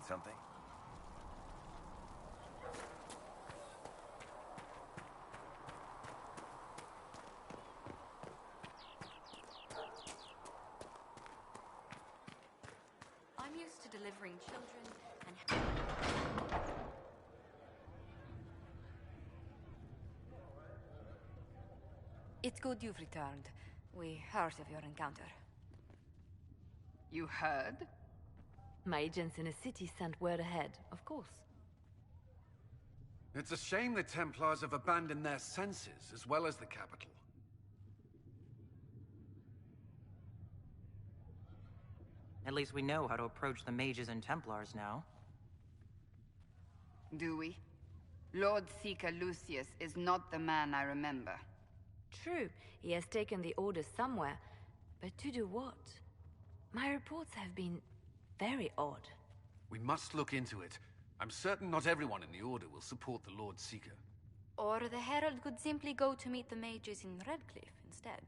something? I'm used to delivering children and... It's good you've returned. We heard of your encounter. You heard? My agents in the city sent word ahead, of course. It's a shame the Templars have abandoned their senses, as well as the capital. At least we know how to approach the mages and Templars now. Do we? Lord Seeker Lucius is not the man I remember. True, he has taken the Order somewhere, but to do what? My reports have been very odd. We must look into it. I'm certain not everyone in the Order will support the Lord Seeker. Or the Herald could simply go to meet the mages in Redcliffe instead.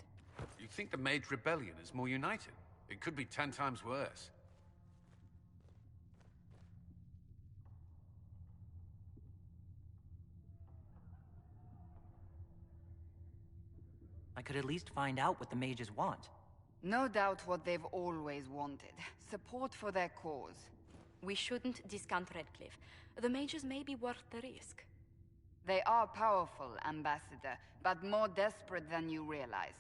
You think the Mage Rebellion is more united? It could be 10 times worse. I could at least find out what the mages want. No doubt what they've always wanted. Support for their cause. We shouldn't discount Redcliffe. The mages may be worth the risk. They are powerful, Ambassador, but more desperate than you realize.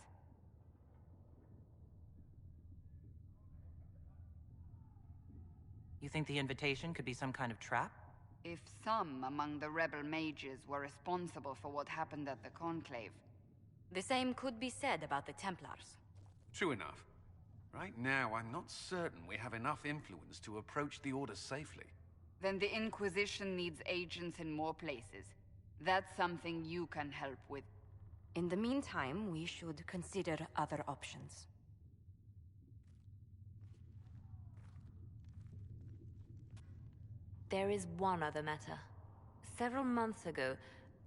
You think the invitation could be some kind of trap? If some among the rebel mages were responsible for what happened at the Conclave. The same could be said about the Templars. True enough. Right now, I'm not certain we have enough influence to approach the Order safely. Then the Inquisition needs agents in more places. That's something you can help with. In the meantime, we should consider other options. There is one other matter. Several months ago,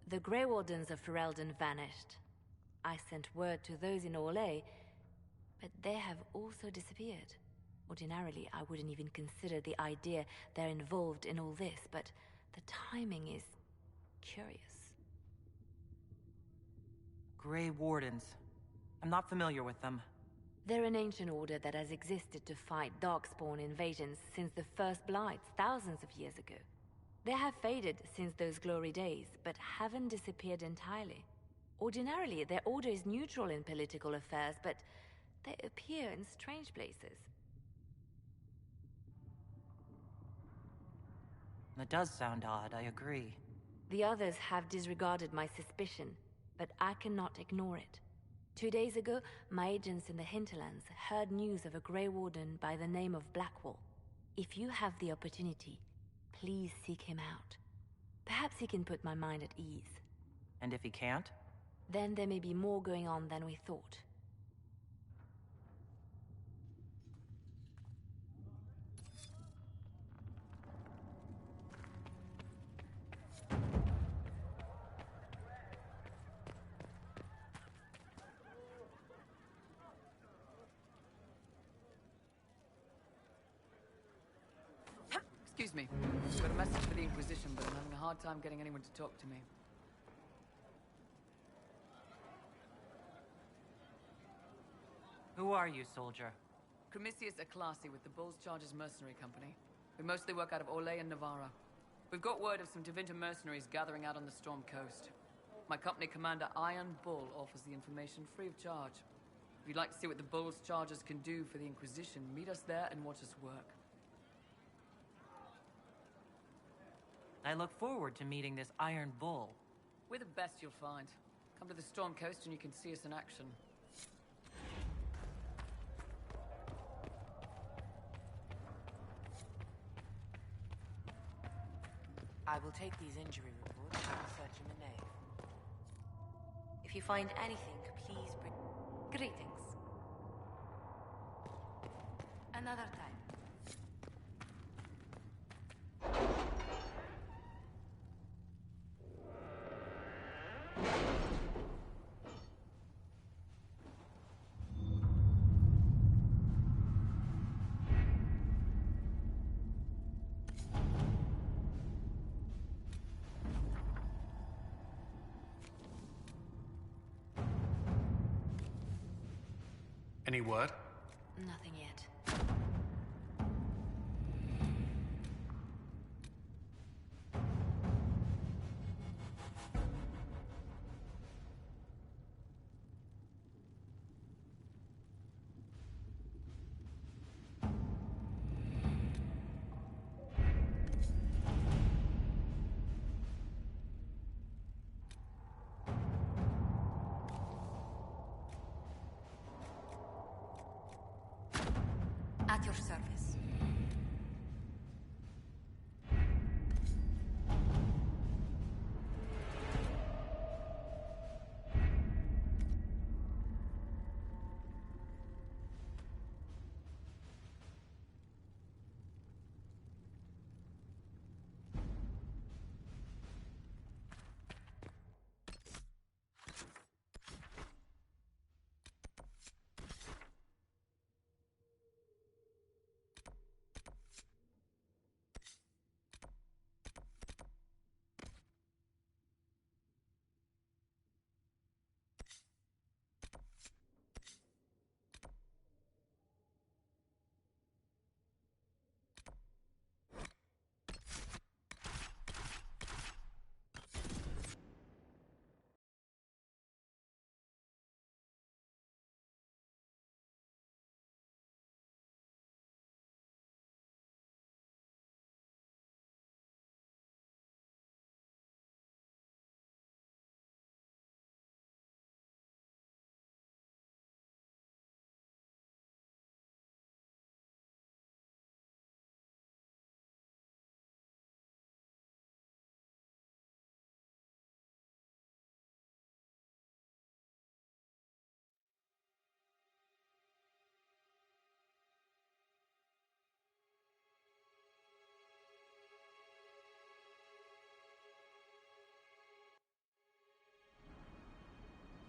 the Grey Wardens of Ferelden vanished. I sent word to those in Orlais, but they have also disappeared. Ordinarily, I wouldn't even consider the idea they're involved in all this, but the timing is curious. Grey Wardens. I'm not familiar with them. They're an ancient order that has existed to fight Darkspawn invasions since the first Blights thousands of years ago. They have faded since those glory days, but haven't disappeared entirely. Ordinarily, their order is neutral in political affairs, but they appear in strange places. That does sound odd, I agree. The others have disregarded my suspicion, but I cannot ignore it. 2 days ago, my agents in the hinterlands heard news of a Grey Warden by the name of Blackwall. If you have the opportunity, please seek him out. Perhaps he can put my mind at ease. And if he can't? Then there may be more going on than we thought. Excuse me. I've got a message for the Inquisition, but I'm having a hard time getting anyone to talk to me. Who are you, soldier? Cremisius Aclassi with the Bull's Chargers Mercenary Company. We mostly work out of Orlais and Navarra. We've got word of some Tevinter mercenaries gathering out on the Storm Coast. My company commander, Iron Bull, offers the information free of charge. If you'd like to see what the Bull's Chargers can do for the Inquisition, meet us there and watch us work. I look forward to meeting this Iron Bull. We're the best you'll find. Come to the Storm Coast and you can see us in action. I will take these injury reports and search in the nave. If you find anything, please bring... Greetings. Another time. Any word? Nothing yet. At your service.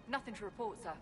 Nothing to report, sir.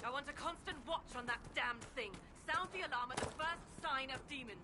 I want a constant watch on that damned thing. Sound the alarm at the first sign of demons.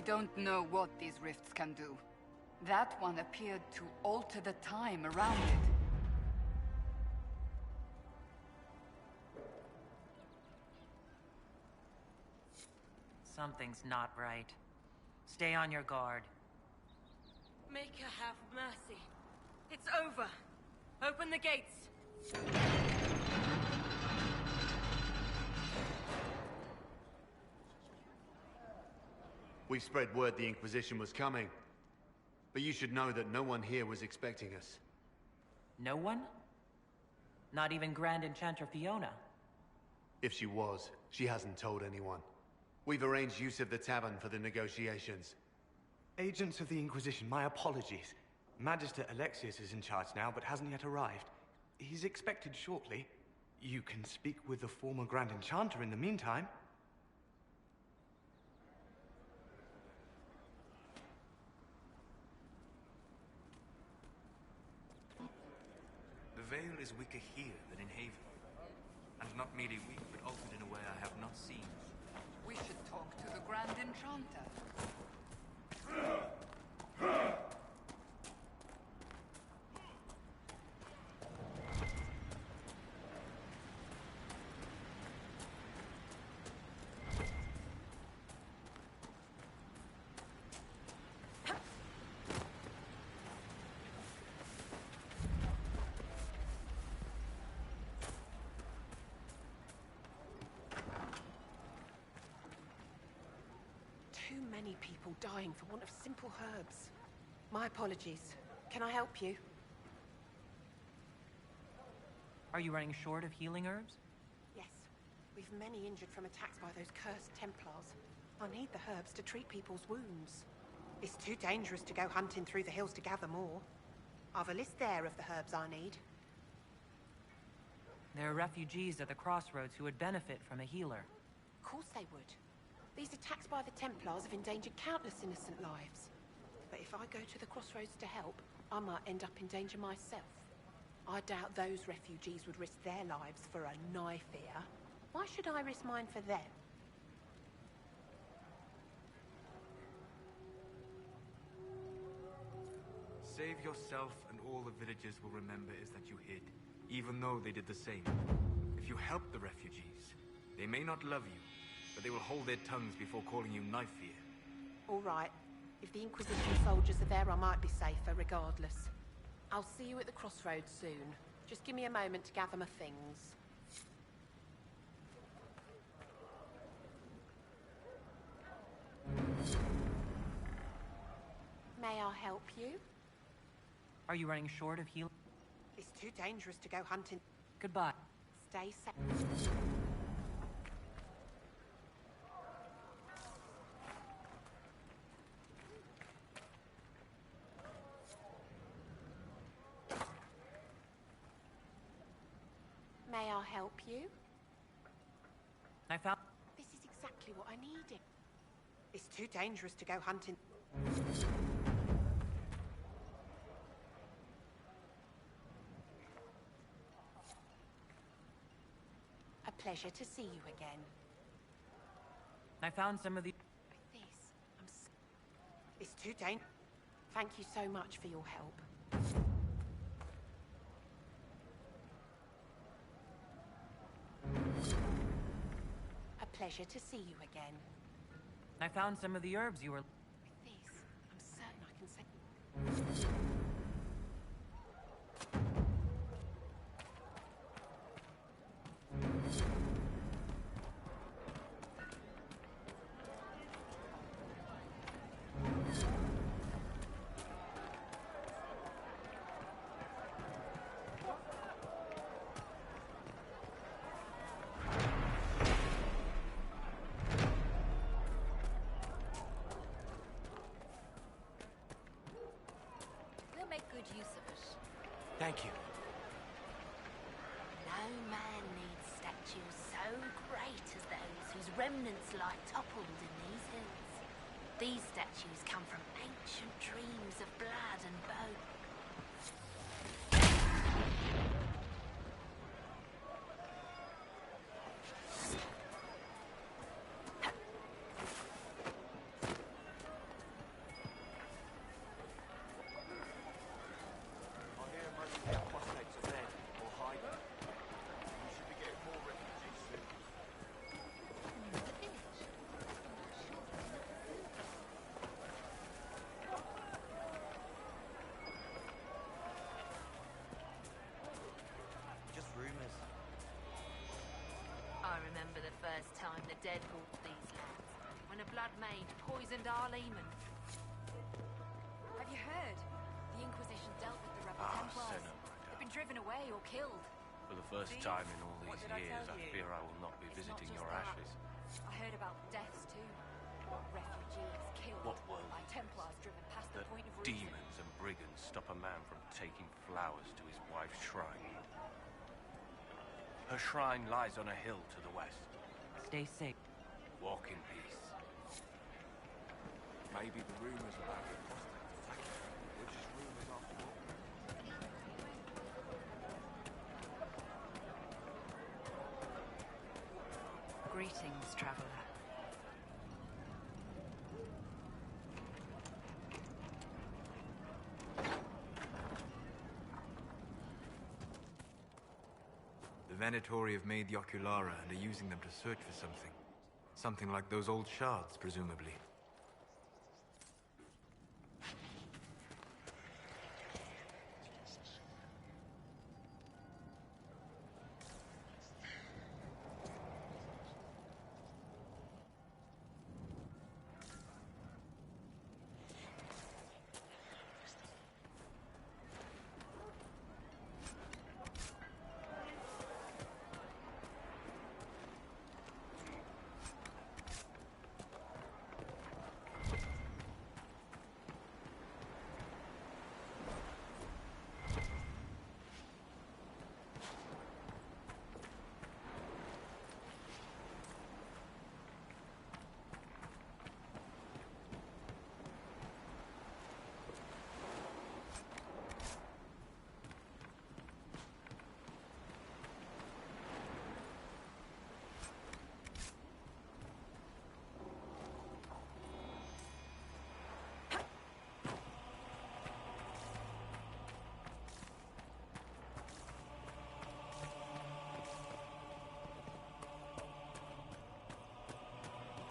don't know what these rifts can do. That one appeared to alter the time around it. Something's not right. Stay on your guard. Make her have mercy. It's over. Open the gates. We spread word the Inquisition was coming. But you should know that no one here was expecting us. No one? Not even Grand Enchanter Fiona? If she was, she hasn't told anyone. We've arranged use of the tavern for the negotiations. Agents of the Inquisition, my apologies. Magister Alexius is in charge now, but hasn't yet arrived. He's expected shortly. You can speak with the former Grand Enchanter in the meantime. The veil is weaker here than in Haven. And not merely weak, but altered in a way I have not seen. We should talk to the Grand Enchanter. Too many people dying for want of simple herbs. My apologies. Can I help you? Are you running short of healing herbs? Yes. We've many injured from attacks by those cursed Templars. I need the herbs to treat people's wounds. It's too dangerous to go hunting through the hills to gather more. I've a list there of the herbs I need. There are refugees at the crossroads who would benefit from a healer. Of course they would. These attacks by the Templars have endangered countless innocent lives. But if I go to the crossroads to help, I might end up in danger myself. I doubt those refugees would risk their lives for a knife here. Why should I risk mine for them? Save yourself and all the villagers will remember is that you hid, even though they did the same. If you help the refugees, they may not love you, but they will hold their tongues before calling you knife here. All right. If the Inquisition soldiers are there, I might be safer regardless. I'll see you at the crossroads soon. Just give me a moment to gather my things. May I help you? Are you running short of healing? It's too dangerous to go hunting. Goodbye. Stay safe. May I help you? I found... This is exactly what I needed. It's too dangerous to go hunting. A pleasure to see you again. I found some of the... This, it's too dangerous. Thank you so much for your help. A pleasure to see you again. I found some of the herbs you were... With this, I'm certain I can say... Make good use of it. Thank you. No man needs statues so great as those whose remnants lie toppled in these hills. These statues come from ancient dreams of blood and bone. dead lord of these lands, when a blood mage poisoned our leman. Have you heard? The Inquisition dealt with the rebel Templars. Sinner, They've been driven away or killed. For the first time in all these years, I fear I will not be visiting your ashes. I heard about deaths too. Refugees killed What world by Templars driven past the that point of reason. demons and brigands stop a man from taking flowers to his wife's shrine? Her shrine lies on a hill to the west. Stay safe. Walk in peace. Maybe the rumors about the apostates attacking her were just rumors after all. Greetings, traveler. The Venatori have made the Oculara and are using them to search for something. Something like those old shards, presumably.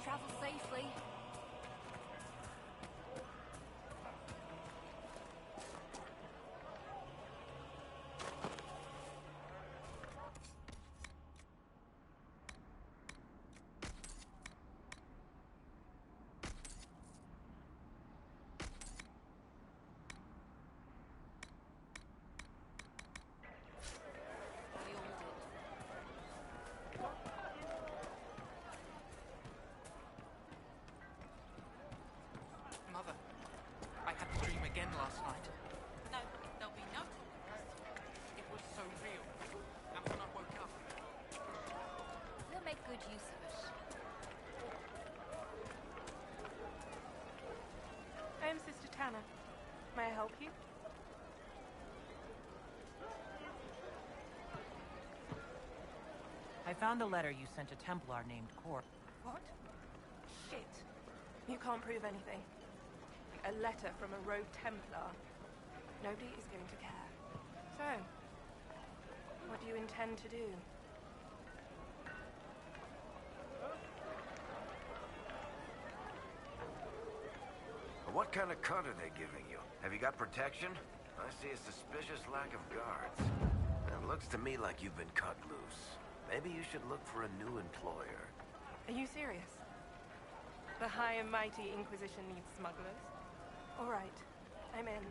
Travel safely. Mother, I had the dream again last night. No, there'll be no talking. It was so real. And when I woke up, We'll make good use of it. I am Sister Tanner. May I help you? I found a letter you sent a Templar named Cor. What? Shit. You can't prove anything. A letter from a rogue Templar. Nobody is going to care. So, what do you intend to do? What kind of cut are they giving you? Have you got protection? I see a suspicious lack of guards. It looks to me like you've been cut loose. Maybe you should look for a new employer. Are you serious? The high and mighty Inquisition needs smugglers? All right, I'm in.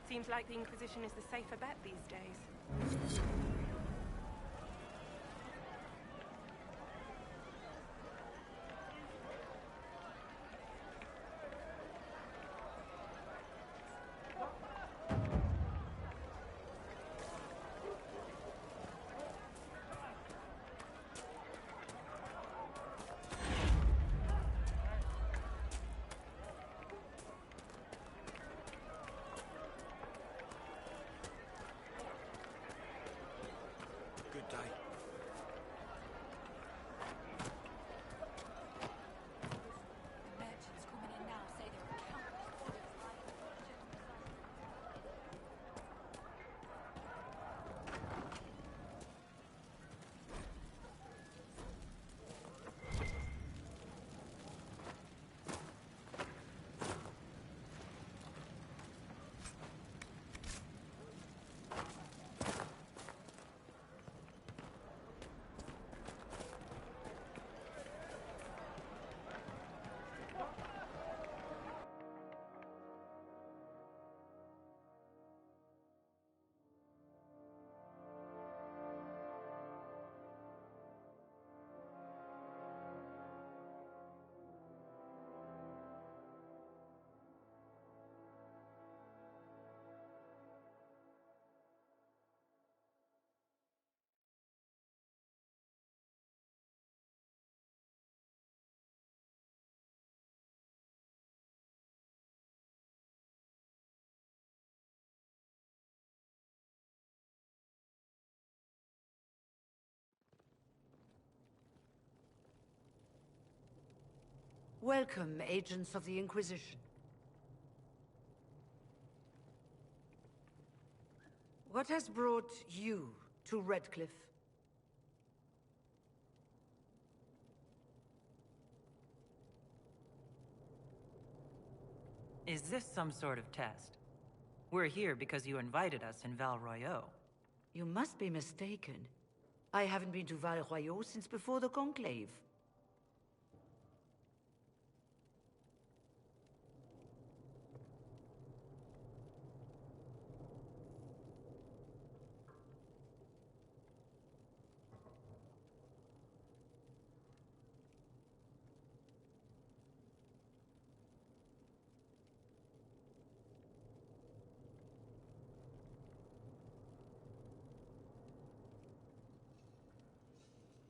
Seems like the Inquisition is the safer bet these days. Welcome, agents of the Inquisition. What has brought you to Redcliffe? Is this some sort of test? We're here because you invited us in Val Royeaux. You must be mistaken. I haven't been to Val Royeaux since before the Conclave.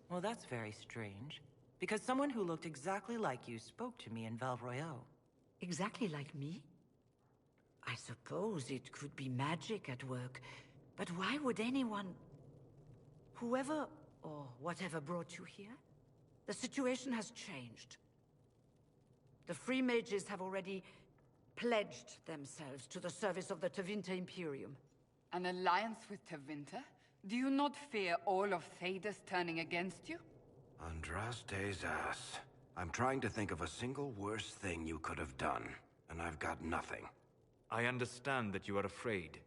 Well, that's very strange. Because someone who looked exactly like you spoke to me in Val Royeaux. Exactly like me? I suppose it could be magic at work, but why would anyone... Whoever or whatever brought you here? The situation has changed. The Free Mages have already pledged themselves to the service of the Tevinter Imperium. An alliance with Tevinter? Do you not fear all of Thedas turning against you? Andraste's ass. I'm trying to think of a single worse thing you could have done, and I've got nothing. I understand that you are afraid,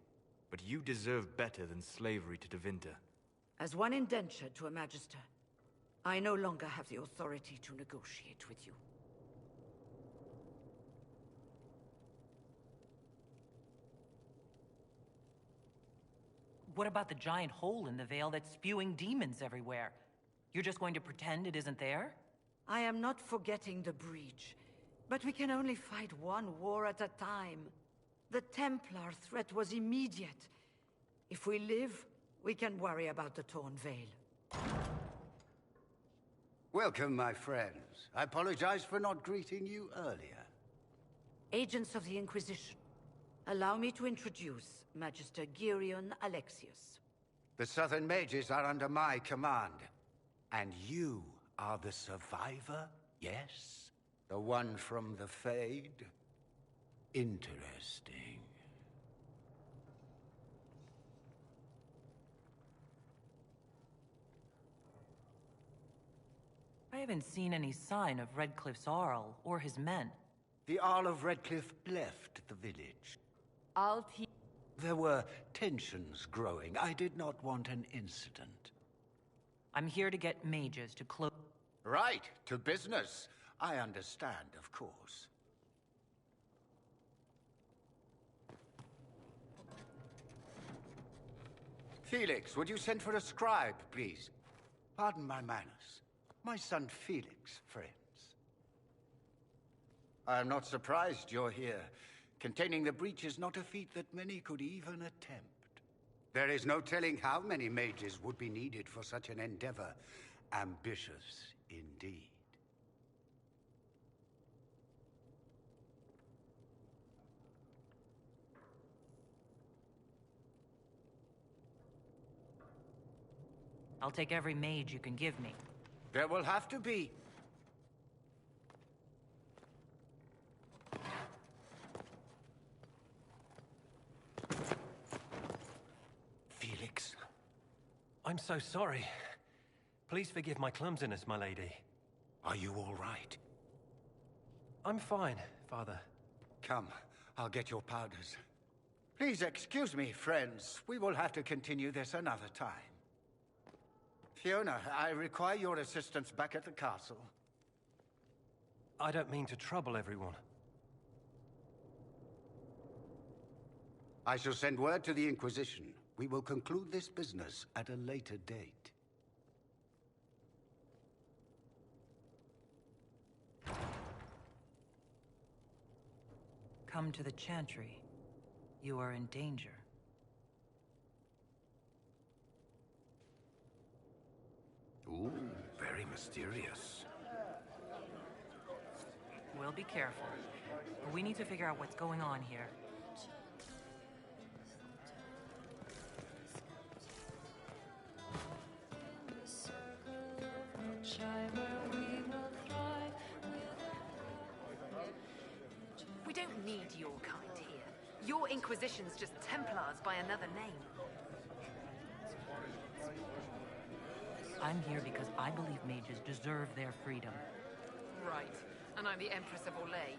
but you deserve better than slavery to Tevinter. As one indentured to a Magister, I no longer have the authority to negotiate with you. What about the giant hole in the veil that's spewing demons everywhere? You're just going to pretend it isn't there? I am not forgetting the breach, but we can only fight one war at a time. The Templar threat was immediate. If we live, we can worry about the torn veil. Welcome, my friends. I apologize for not greeting you earlier. Agents of the Inquisition, allow me to introduce Magister Alexius. The Southern Mages are under my command. And you are the survivor, yes? The one from the Fade? Interesting. I haven't seen any sign of Redcliffe's Arl or his men. The Arl of Redcliffe left the village. There were tensions growing. I did not want an incident. I'm here to get mages to close... Right, to business. I understand, of course. Felix, would you send for a scribe, please? Pardon my manners. My son Felix, friends. I'm not surprised you're here. Containing the breach is not a feat that many could even attempt. There is no telling how many mages would be needed for such an endeavor. Ambitious, indeed. I'll take every mage you can give me. There will have to be. Felix. I'm so sorry. Please forgive my clumsiness, my lady. Are you all right? I'm fine, Father. Come, I'll get your powders. Please excuse me, friends. We will have to continue this another time. Fiona, I require your assistance back at the castle. I don't mean to trouble everyone. I shall send word to the Inquisition. We will conclude this business at a later date. Come to the Chantry. You are in danger. Ooh, very mysterious. We'll be careful. But we need to figure out what's going on here. Inquisition's just Templars by another name. I'm here because I believe mages deserve their freedom. Right. And I'm the Empress of Orlais.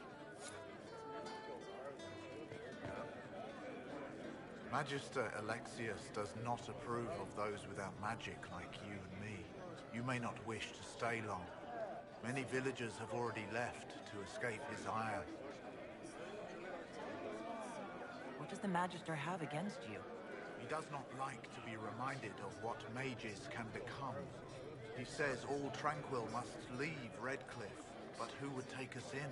Magister Alexius does not approve of those without magic like you and me. You may not wish to stay long. Many villagers have already left to escape his ire. What does the Magister have against you? He does not like to be reminded of what mages can become. He says all Tranquil must leave Redcliffe, but who would take us in?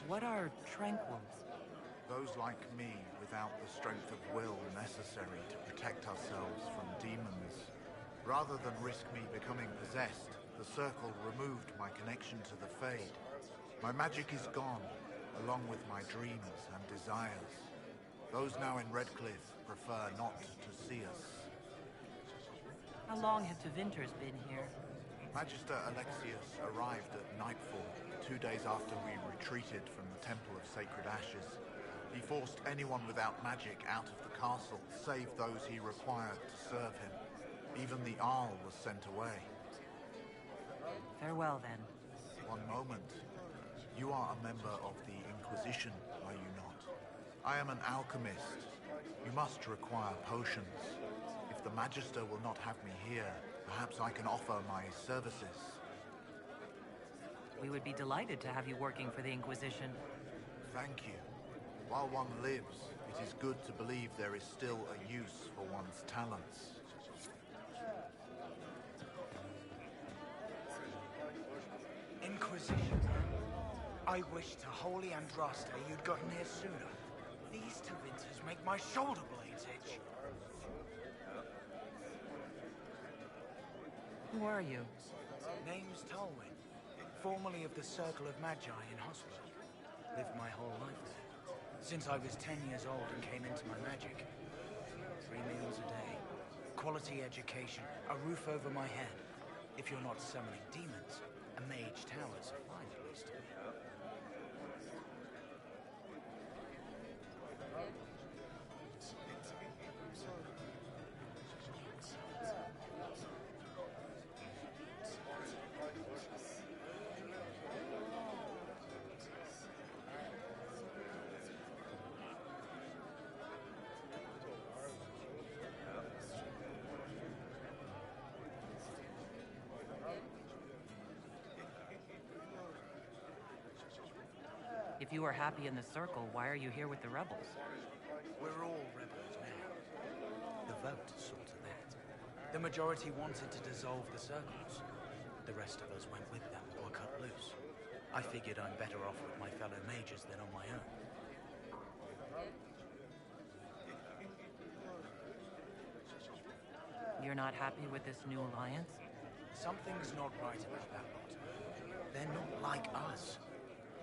What are Tranquils? Those like me without the strength of will necessary to protect ourselves from demons. Rather than risk me becoming possessed, the Circle removed my connection to the Fade. My magic is gone, along with my dreams and desires. Those now in Redcliffe prefer not to see us. How long have Tevinters been here? Magister Alexius arrived at nightfall, 2 days after we retreated from the Temple of Sacred Ashes. He forced anyone without magic out of the castle, save those he required to serve him. Even the Arl was sent away. Farewell, then. One moment. You are a member of the Inquisition, are you not? I am an alchemist. You must require potions. If the Magister will not have me here, perhaps I can offer my services. We would be delighted to have you working for the Inquisition. Thank you. While one lives, it is good to believe there is still a use for one's talents. Inquisition. I wish to Holy Andraste you'd gotten here sooner. These Tevinters make my shoulder blades itch. Who are you? Name's Tolwyn. Formerly of the Circle of Magi in Hospital. Lived my whole life there. Since I was 10 years old and came into my magic. 3 meals a day. Quality education. A roof over my head. If you're not summoning demons, a mage tower's a fine place to be. If you are happy in the Circle, why are you here with the rebels? We're all rebels now. The vote saw to that. The majority wanted to dissolve the Circles. The rest of us went with them or cut loose. I figured I'm better off with my fellow mages than on my own. You're not happy with this new alliance? Something's not right about that lot. They're not like us.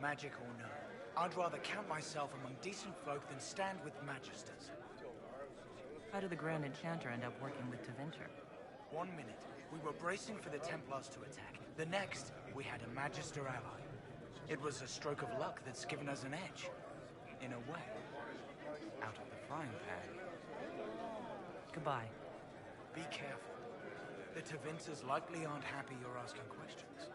Magic or no, I'd rather count myself among decent folk than stand with magisters. How did the Grand Enchanter end up working with Tevinter? 1 minute, we were bracing for the Templars to attack. The next, we had a Magister ally. It was a stroke of luck that's given us an edge. In a way. Out of the frying pan. Goodbye. Be careful. The Tevinters likely aren't happy you're asking questions.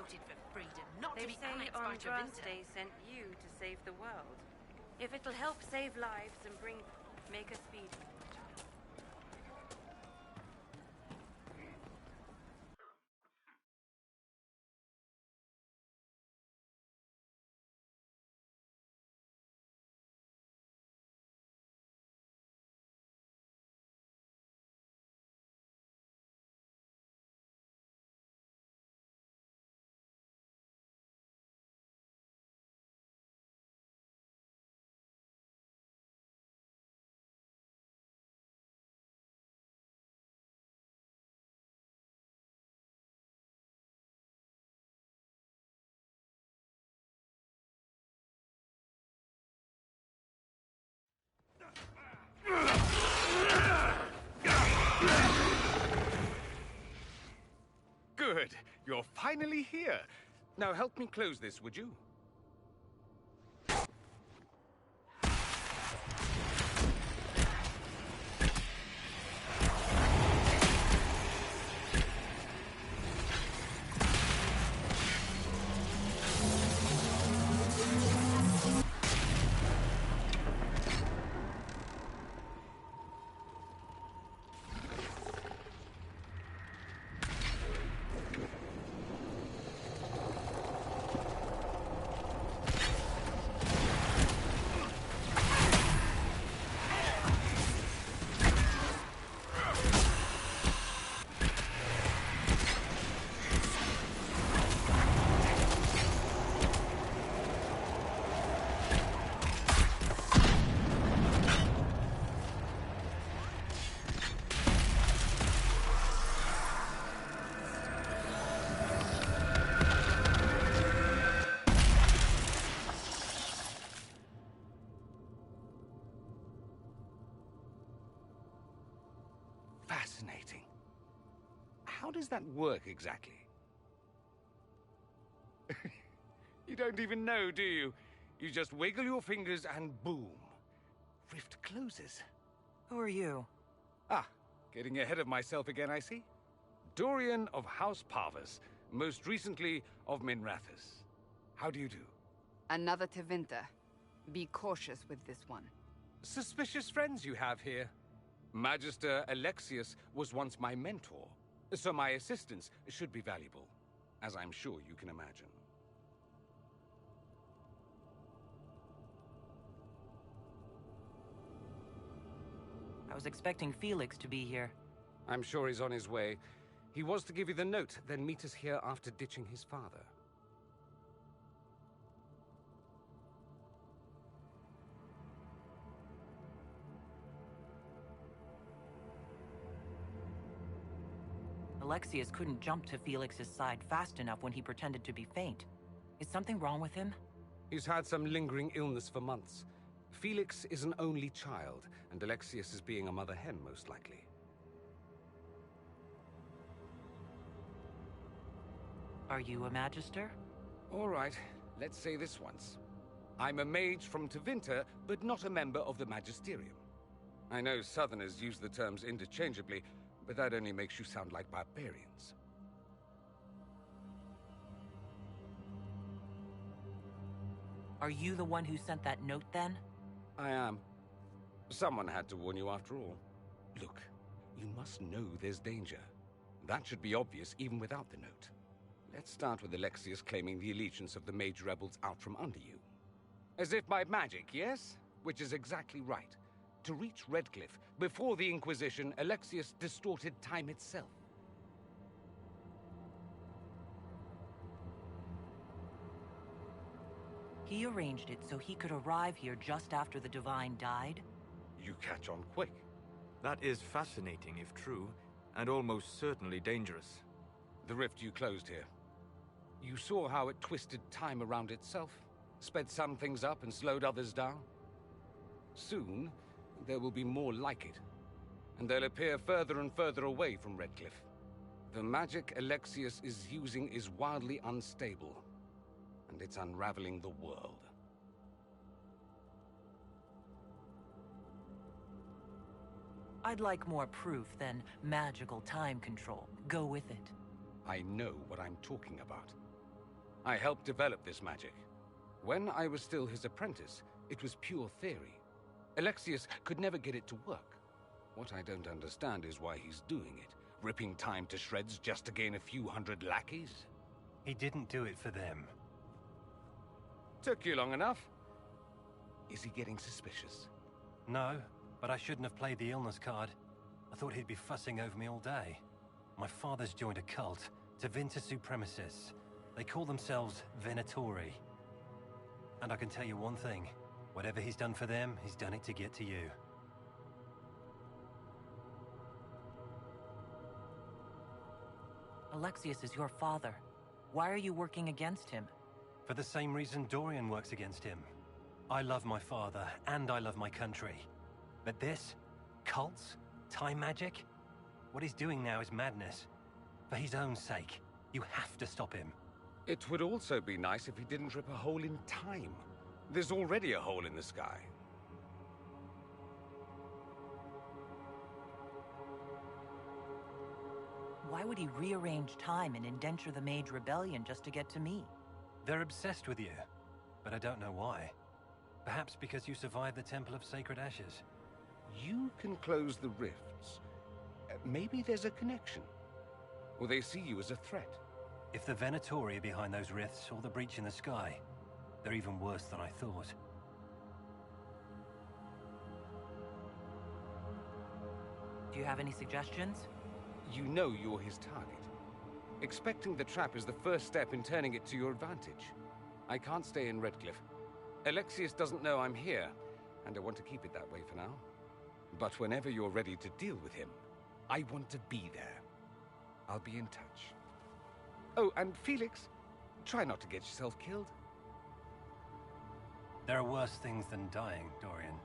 voted for freedom, not to They be say annexed by Andraste Tevinter. sent you to save the world. If it'll help save lives and make us speed. Good. You're finally here. Now help me close this, would you? Fascinating. How does that work exactly? You don't even know, do you? You just wiggle your fingers and boom. Rift closes. Who are you? Ah, getting ahead of myself again, I see. Dorian of House Parvus, most recently of Minrathous. How do you do? Another Tevinter. Be cautious with this one. Suspicious friends you have here. Magister Alexius was once my mentor, so my assistance should be valuable, as I'm sure you can imagine. I was expecting Felix to be here. I'm sure he's on his way. He was to give you the note, then meet us here after ditching his father. Alexius couldn't jump to Felix's side fast enough when he pretended to be faint. Is something wrong with him? He's had some lingering illness for months. Felix is an only child, and Alexius is being a mother hen, most likely. Are you a Magister? All right, let's say this once. I'm a mage from Tevinter, but not a member of the Magisterium. I know Southerners use the terms interchangeably, but that only makes you sound like barbarians. Are you the one who sent that note, then? I am. Someone had to warn you after all. Look, you must know there's danger. That should be obvious even without the note. Let's start with Alexius claiming the allegiance of the mage rebels out from under you. As if by magic, yes? Which is exactly right. To reach Redcliffe, before the Inquisition, Alexius distorted time itself. He arranged it so he could arrive here just after the Divine died? You catch on quick. That is fascinating if true, and almost certainly dangerous. The rift you closed here. You saw how it twisted time around itself, sped some things up and slowed others down. Soon, there will be more like it, and they'll appear further and further away from Redcliffe. The magic Alexius is using is wildly unstable, and it's unraveling the world. I'd like more proof than magical time control. Go with it. I know what I'm talking about. I helped develop this magic. When I was still his apprentice, it was pure theory. Alexius could never get it to work. What I don't understand is why he's doing it, ripping time to shreds just to gain a few hundred lackeys. He didn't do it for them. Took you long enough. Is he getting suspicious? No, but I shouldn't have played the illness card. I thought he'd be fussing over me all day. My father's joined a cult, Tevinter Supremacists. They call themselves Venatori. And I can tell you one thing. Whatever he's done for them, he's done it to get to you. Alexius is your father. Why are you working against him? For the same reason Dorian works against him. I love my father, and I love my country. But this? Cults? Time magic? What he's doing now is madness. For his own sake, you have to stop him. It would also be nice if he didn't rip a hole in time. There's already a hole in the sky. Why would he rearrange time and indenture the Mage Rebellion just to get to me? They're obsessed with you, but I don't know why. Perhaps because you survived the Temple of Sacred Ashes. You can close the rifts. Maybe there's a connection. Or they see you as a threat. If the Venatori are behind those rifts or the breach in the sky, they're even worse than I thought. Do you have any suggestions? You know you're his target. Expecting the trap is the first step in turning it to your advantage. I can't stay in Redcliffe. Alexius doesn't know I'm here, and I want to keep it that way for now. But whenever you're ready to deal with him, I want to be there. I'll be in touch. Oh, and Felix, try not to get yourself killed. There are worse things than dying, Dorian.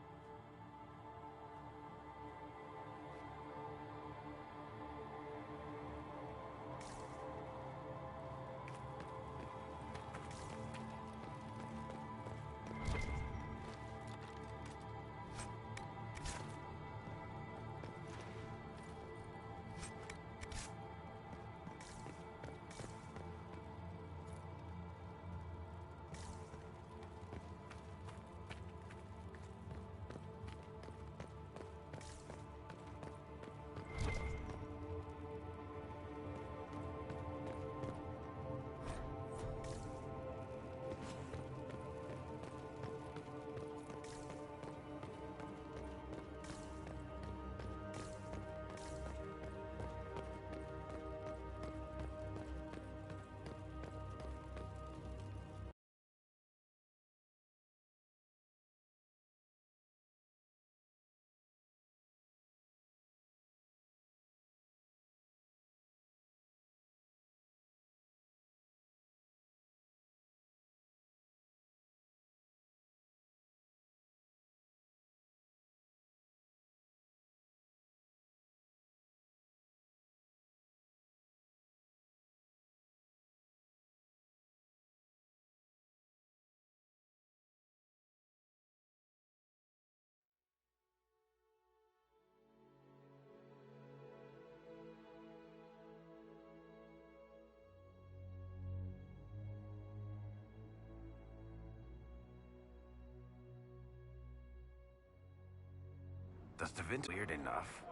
Does Tevinter weird enough?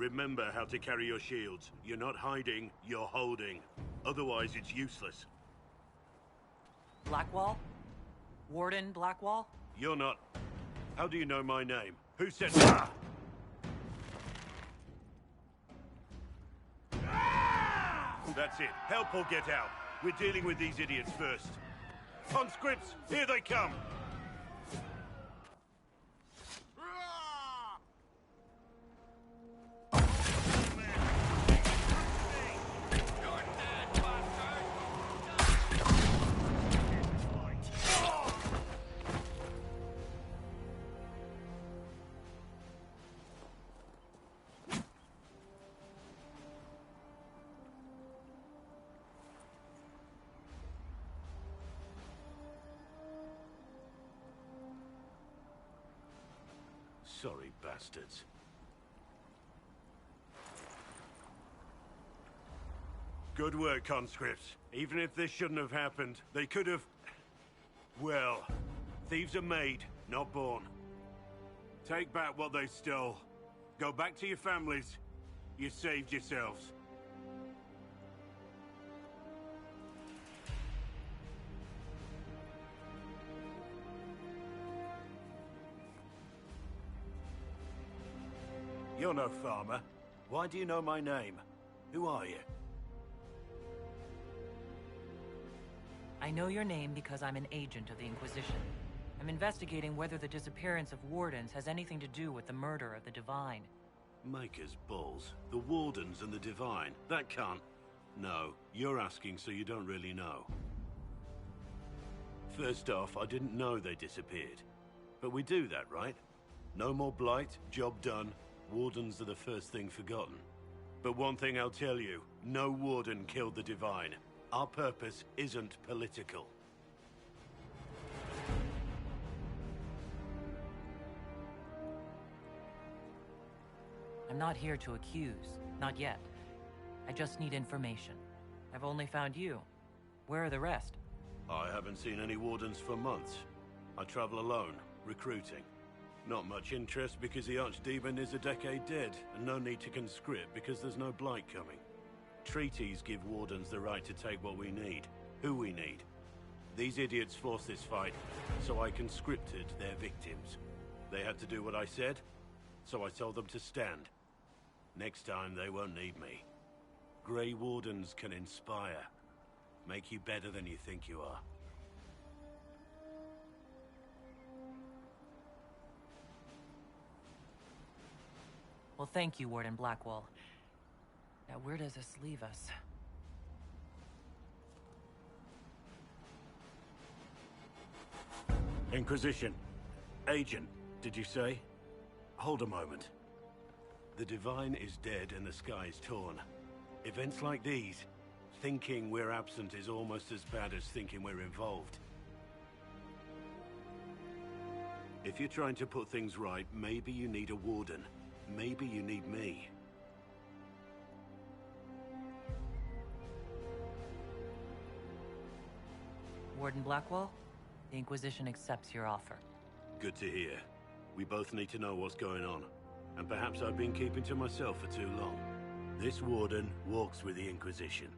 Remember how to carry your shields. You're not hiding, you're holding. Otherwise, it's useless. Blackwall? Warden Blackwall? You're not... How do you know my name? Who said... Ah! That's it. Help or get out. We're dealing with these idiots first. Conscripts, here they come! Sorry, bastards. Good work, conscripts. Even if this shouldn't have happened, they could have... Well, thieves are made, not born. Take back what they stole. Go back to your families. You saved yourselves. You're no farmer. Why do you know my name? Who are you? I know your name because I'm an agent of the Inquisition. I'm investigating whether the disappearance of Wardens has anything to do with the murder of the Divine. Maker's balls. The Wardens and the Divine. That can't... No, you're asking so you don't really know. First off, I didn't know they disappeared. But we do that, right? No more blight, job done. Wardens are the first thing forgotten. But one thing I'll tell you, no Warden killed the Divine. Our purpose isn't political. I'm not here to accuse, not yet. I just need information. I've only found you. Where are the rest? I haven't seen any Wardens for months. I travel alone, recruiting. Not much interest because the Archdemon is a decade dead, and no need to conscript because there's no blight coming. Treaties give Wardens the right to take what we need, who we need. These idiots forced this fight, so I conscripted their victims. They had to do what I said, so I told them to stand. Next time they won't need me. Grey Wardens can inspire, make you better than you think you are. Well, thank you, Warden Blackwall. Now, where does this leave us? Inquisition. Agent, did you say? Hold a moment. The Divine is dead and the sky is torn. Events like these, thinking we're absent is almost as bad as thinking we're involved. If you're trying to put things right, maybe you need a Warden. Maybe you need me. Warden Blackwall, the Inquisition accepts your offer. Good to hear. We both need to know what's going on. And perhaps I've been keeping to myself for too long. This Warden walks with the Inquisition.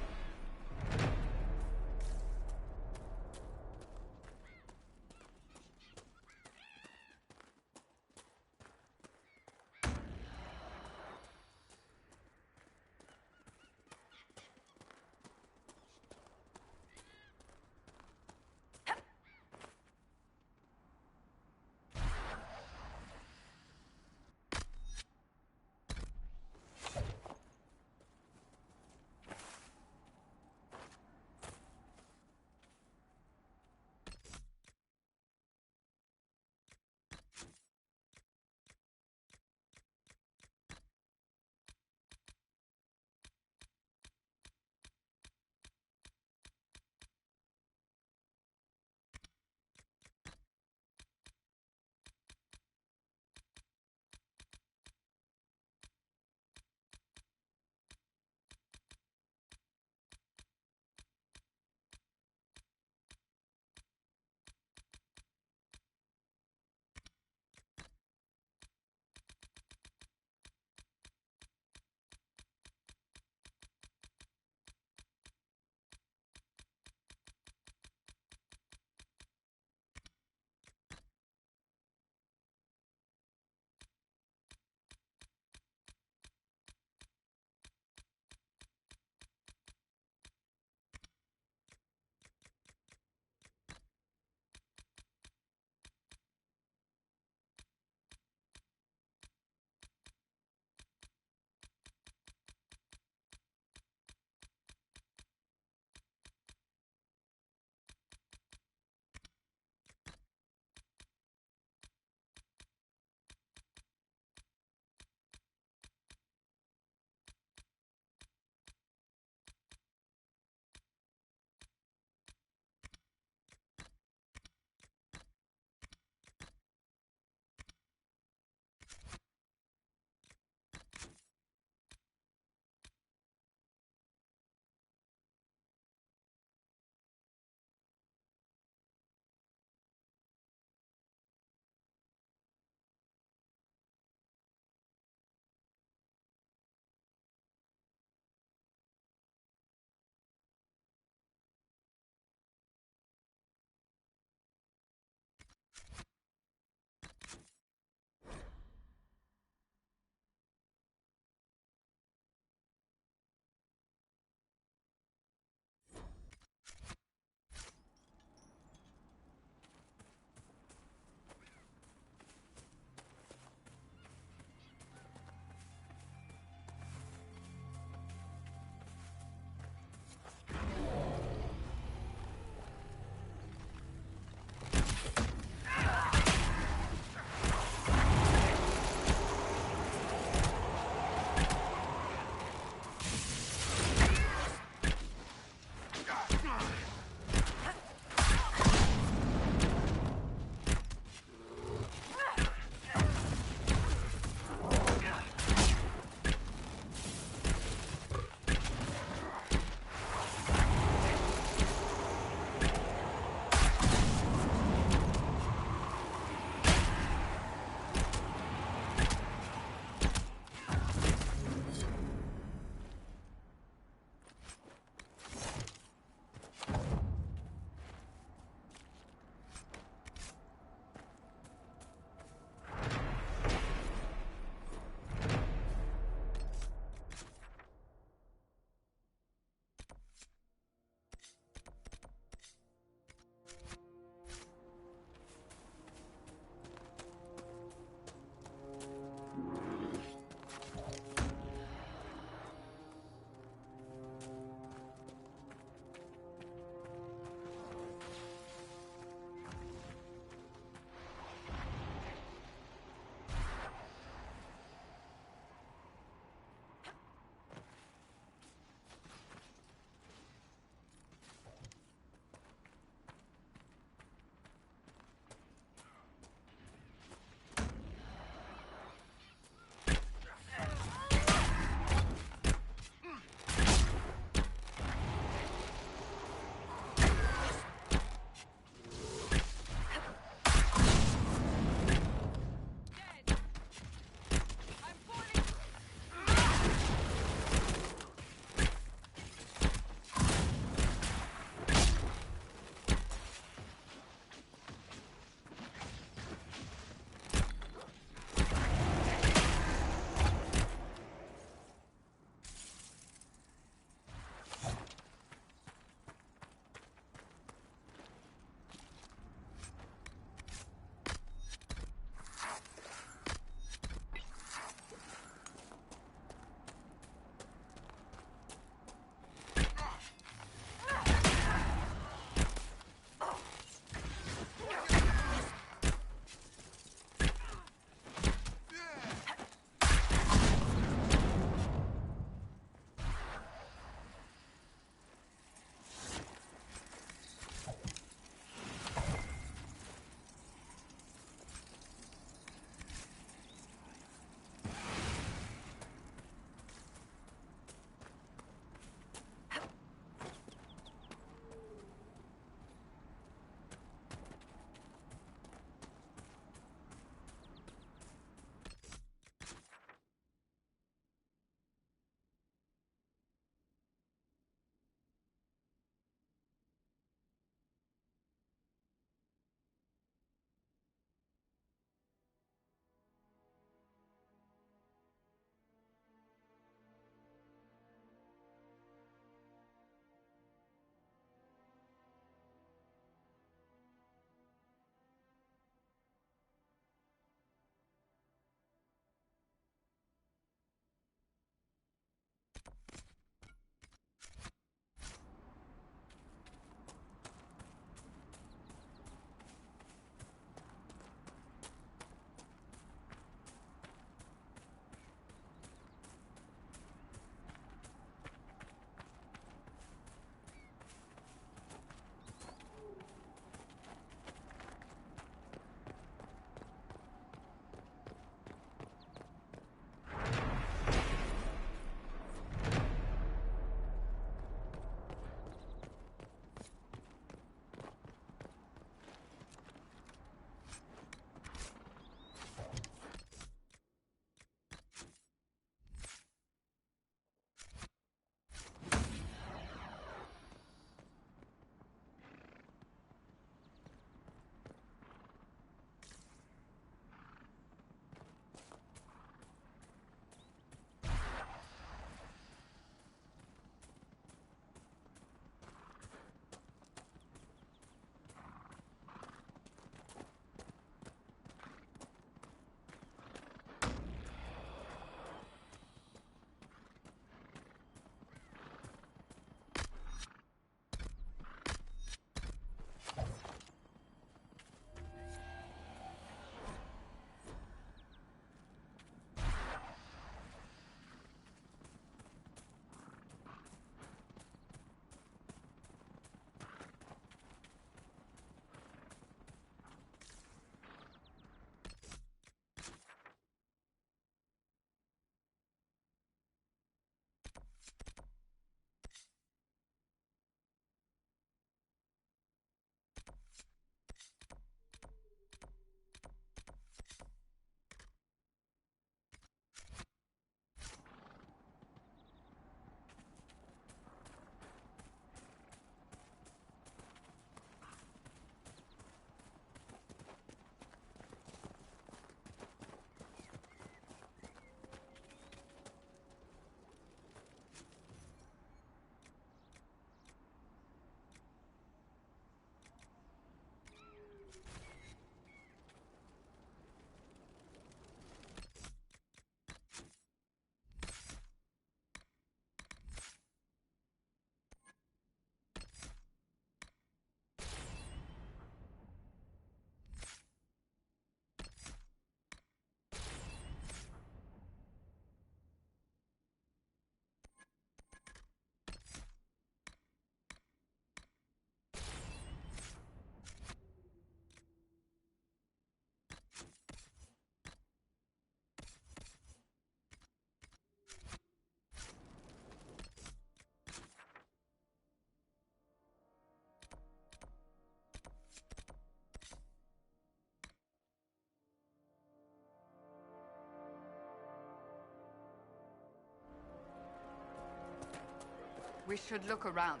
We should look around.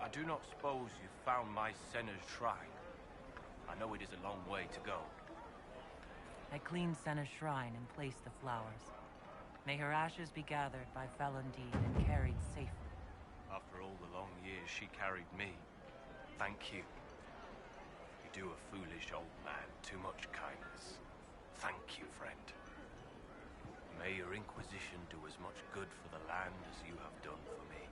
I do not suppose you found my Senna's shrine. I know it is a long way to go. I cleaned Senna's shrine and placed the flowers. May her ashes be gathered by Falundine and carried safely. After all the long years she carried me, thank you. You do a foolish old man too much kindness. Thank you, friend. May your Inquisition do as much good for the land as you have done for me.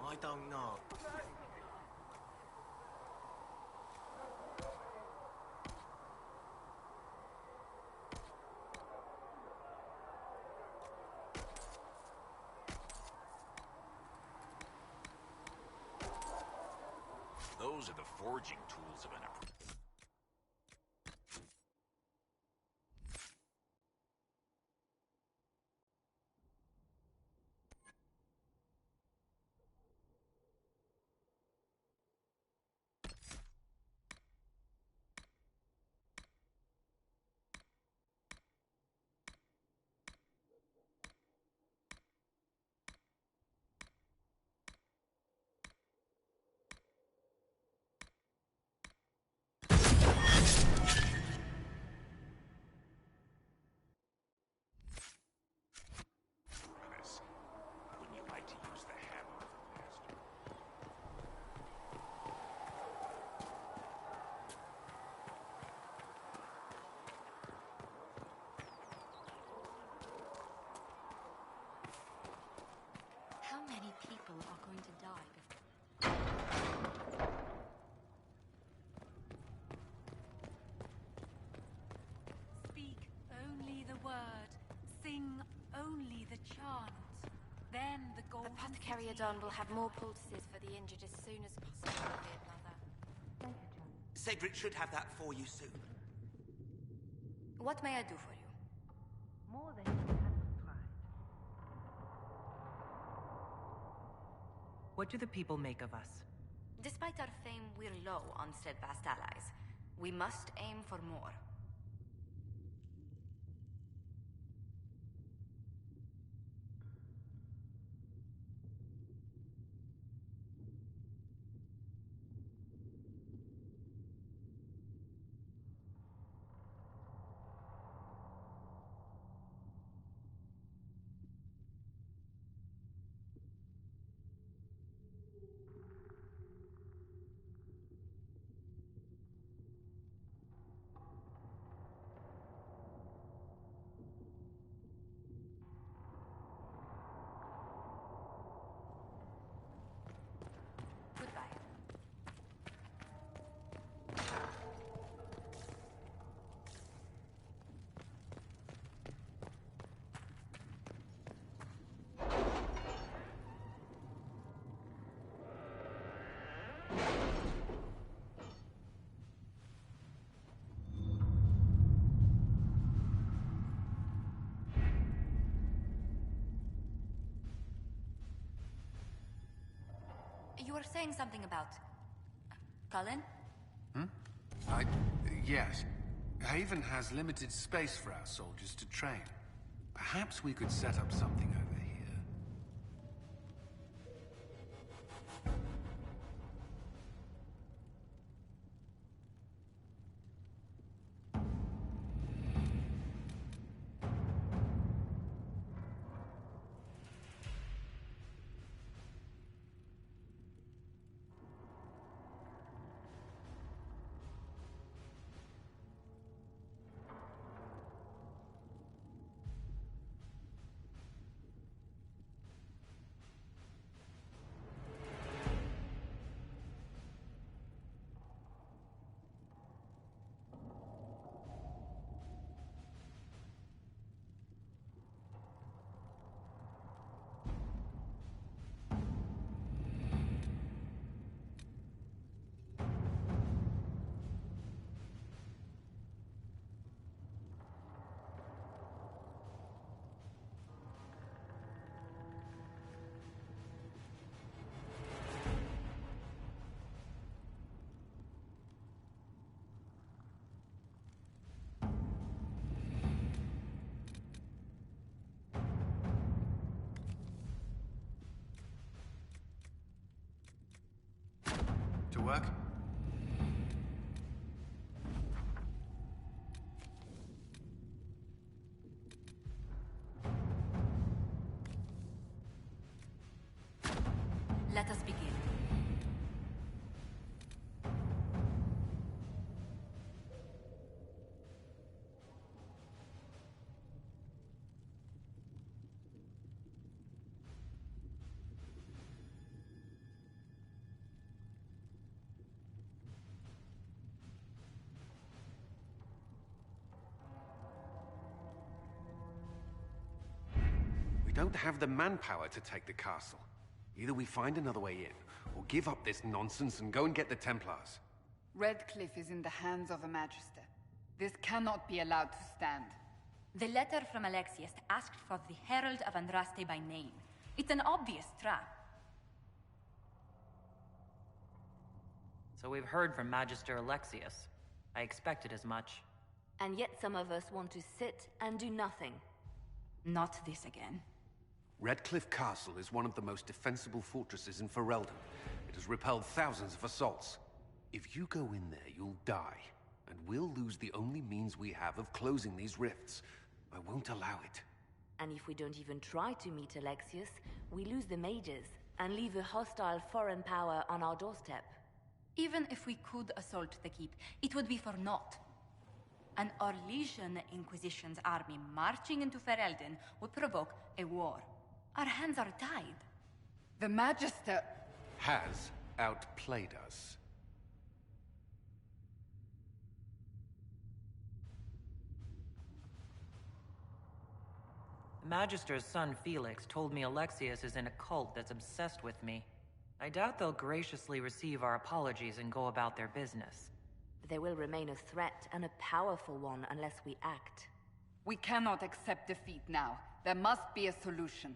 I don't know. Those are the forging tools of an apprentice. Wouldn't you like to use the hammer of the master? How many people are going to die before? Speak only the word. Sing only the chant. Then the golden Apothecary Adon will have more poultices for the injured as soon as possible, dear mother. Cedric should have that for you soon. What may I do for you? More than you can prescribe. What do the people make of us? Despite our fame, we're low on steadfast allies. We must aim for more. you were saying something about... Cullen? Yes. Haven has limited space for our soldiers to train. Perhaps we could set up something over here. To work? Let us begin. We don't have the manpower to take the castle. Either we find another way in, or give up this nonsense and go and get the Templars. Redcliffe is in the hands of a Magister. This cannot be allowed to stand. The letter from Alexius asked for the Herald of Andraste by name. It's an obvious trap. So we've heard from Magister Alexius. I expected as much. And yet some of us want to sit and do nothing. Not this again. Redcliffe Castle is one of the most defensible fortresses in Ferelden. It has repelled thousands of assaults. If you go in there, you'll die. And we'll lose the only means we have of closing these rifts. I won't allow it. And if we don't even try to meet Alexius, we lose the mages and leave a hostile foreign power on our doorstep. Even if we could assault the keep, it would be for naught. An Orlesian Inquisition's army marching into Ferelden would provoke a war. Our hands are tied. The Magister... has outplayed us. The Magister's son Felix told me Alexius is in a cult that's obsessed with me. I doubt they'll graciously receive our apologies and go about their business. They will remain a threat, and a powerful one, unless we act. We cannot accept defeat now. There must be a solution.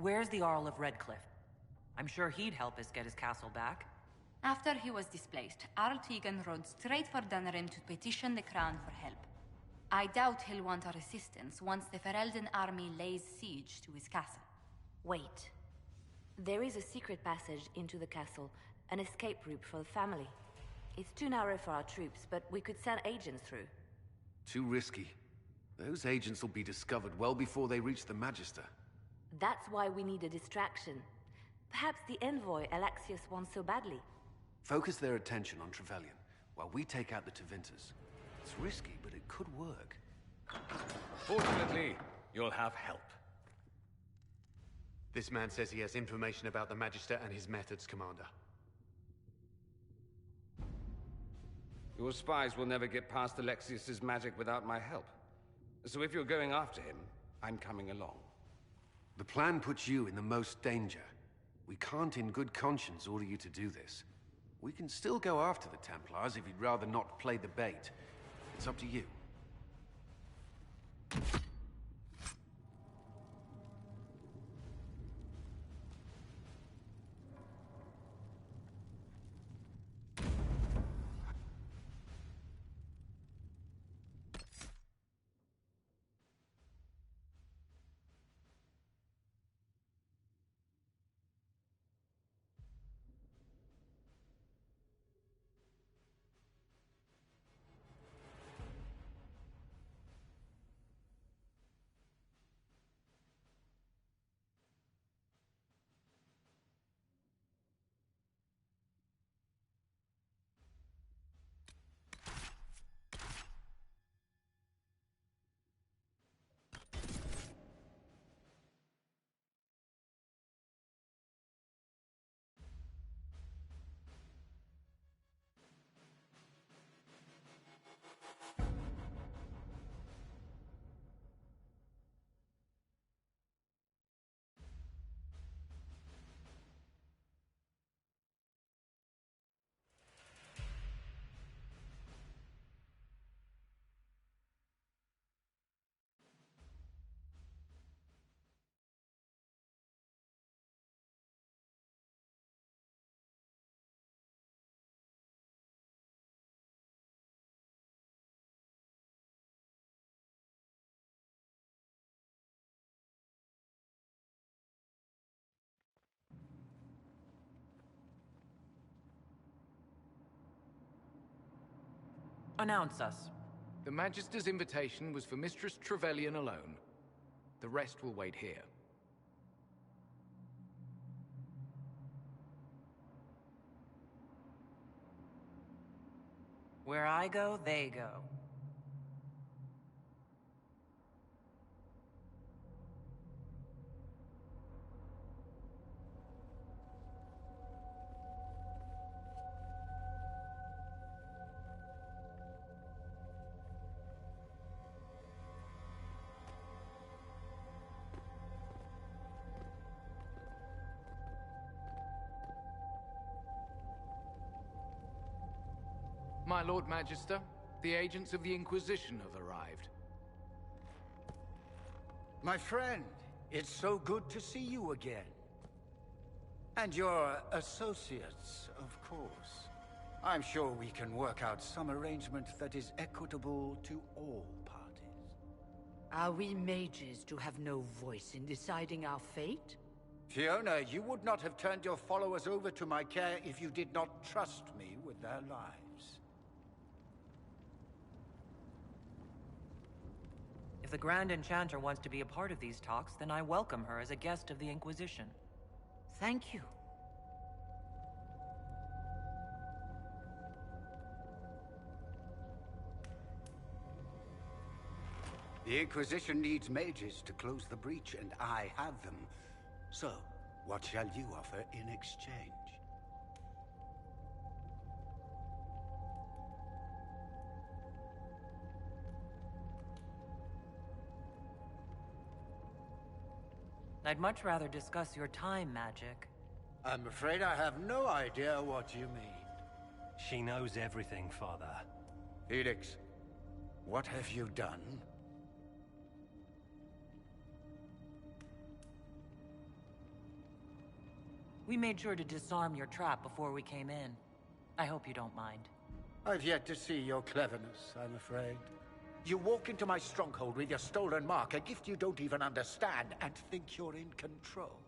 Where's the Jarl of Redcliffe? I'm sure he'd help us get his castle back. After he was displaced, Arl Tegan rode straight for Dunrim to petition the Crown for help. I doubt he'll want our assistance once the Ferelden army lays siege to his castle. Wait. There is a secret passage into the castle, an escape route for the family. It's too narrow for our troops, but we could send agents through. Too risky. Those agents will be discovered well before they reach the Magister. That's why we need a distraction. Perhaps the envoy Alexius wants so badly. Focus their attention on Trevelyan, while we take out the Tevinters. It's risky, but it could work. Fortunately, you'll have help. This man says he has information about the Magister and his methods, Commander. Your spies will never get past Alexius's magic without my help. So if you're going after him, I'm coming along. The plan puts you in the most danger. We can't in good conscience order you to do this. We can still go after the Templars if you'd rather not play the bait. It's up to you. Announce us. The Magister's invitation was for Mistress Trevelyan alone. The rest will wait here. Where I go, they go. My Lord Magister, the agents of the Inquisition have arrived. My friend, it's so good to see you again. And your associates, of course. I'm sure we can work out some arrangement that is equitable to all parties. Are we mages to have no voice in deciding our fate? Fiona, you would not have turned your followers over to my care if you did not trust me with their lives. If the Grand Enchanter wants to be a part of these talks, then I welcome her as a guest of the Inquisition. Thank you. The Inquisition needs mages to close the breach, and I have them. So, what shall you offer in exchange? I'd much rather discuss your time magic. I'm afraid I have no idea what you mean. She knows everything, Father. Felix, what have you done? We made sure to disarm your trap before we came in. I hope you don't mind. I've yet to see your cleverness, I'm afraid. You walk into my stronghold with your stolen mark, a gift you don't even understand, and think you're in control.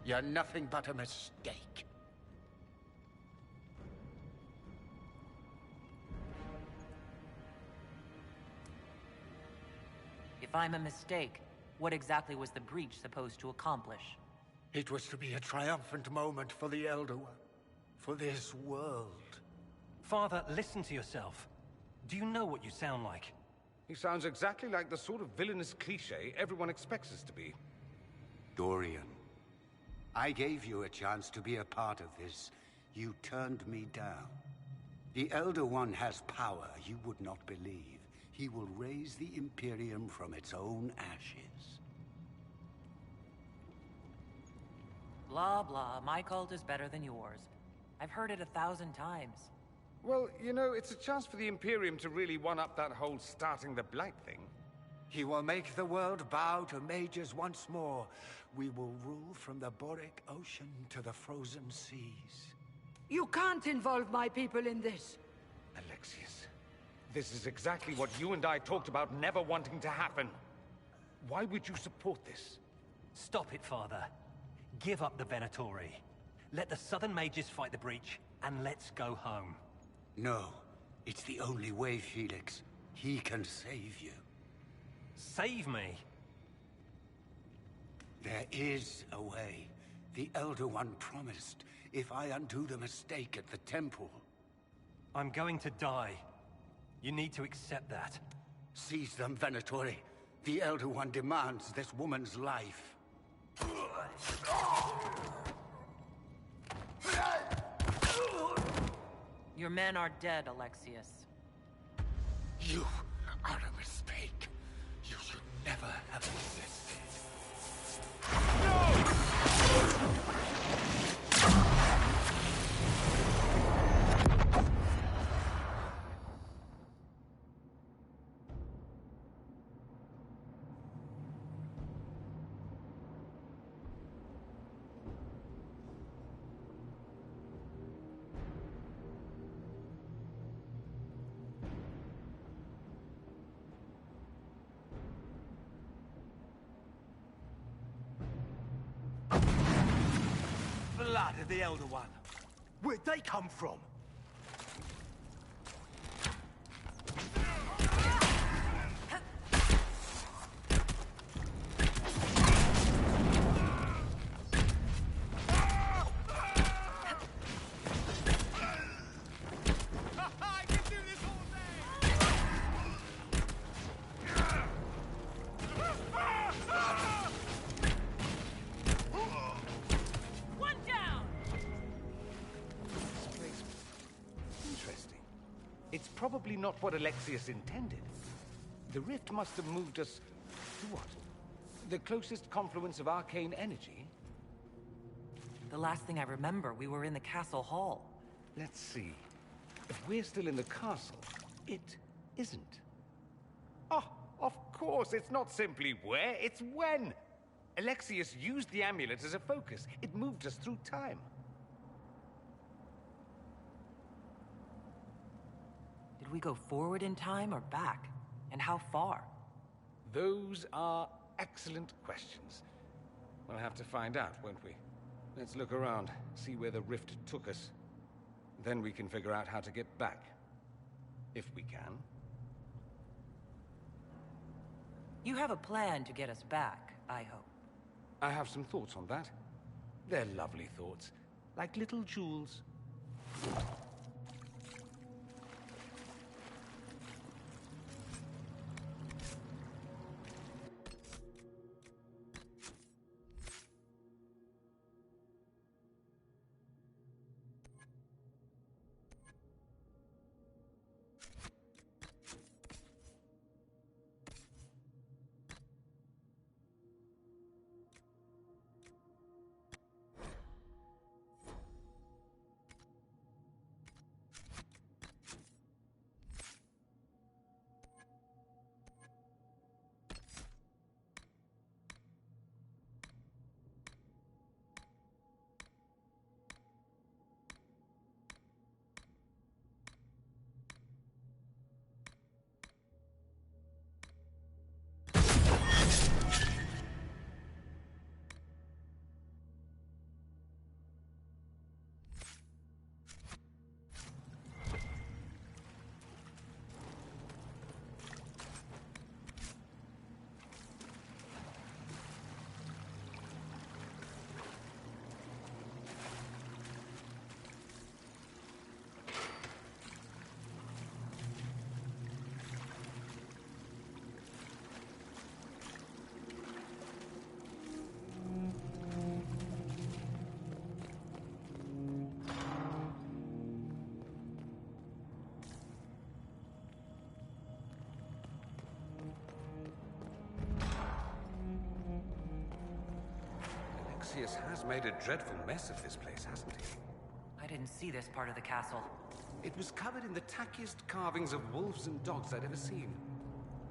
You're nothing but a mistake. If I'm a mistake, what exactly was the breach supposed to accomplish? It was to be a triumphant moment for the Elder One, for this world. Father, listen to yourself. Do you know what you sound like? He sounds exactly like the sort of villainous cliché everyone expects us to be. Dorian, I gave you a chance to be a part of this You turned me down. The Elder One has power you would not believe. He will raise the Imperium from its own ashes. Blah, blah. My cult is better than yours. I've heard it 1,000 times. Well, you know, it's a chance for the Imperium to really one-up that whole starting the Blight thing. He will make the world bow to mages once more. We will rule from the Boric Ocean to the frozen seas. You can't involve my people in this. Alexius, this is exactly what you and I talked about never wanting to happen. Why would you support this? Stop it, Father. Give up the Venatori. Let the Southern Mages fight the breach, and let's go home. No. It's the only way, Felix. He can save you. Save me? There is a way. The Elder One promised, if I undo the mistake at the temple. I'm going to die. You need to accept that. Seize them, Venatori. The Elder One demands this woman's life. Your men are dead, Alexius. You are a mistake. You should never have existed. Blood of the Elder One. Where'd they come from? Probably not what Alexius intended. The rift must have moved us to what? The closest confluence of arcane energy? The last thing I remember, we were in the castle hall. Let's see. If we're still in the castle, it isn't. Oh, of course, it's not simply where, it's when. Alexius used the amulet as a focus. It moved us through time. Did we go forward in time or back? And how far? Those are excellent questions. We'll have to find out, won't we? Let's look around, see where the rift took us. Then we can figure out how to get back. If we can. You have a plan to get us back, I hope. I have some thoughts on that. They're lovely thoughts, like little jewels. Alexius has made a dreadful mess of this place, hasn't he? I didn't see this part of the castle. It was covered in the tackiest carvings of wolves and dogs I'd ever seen.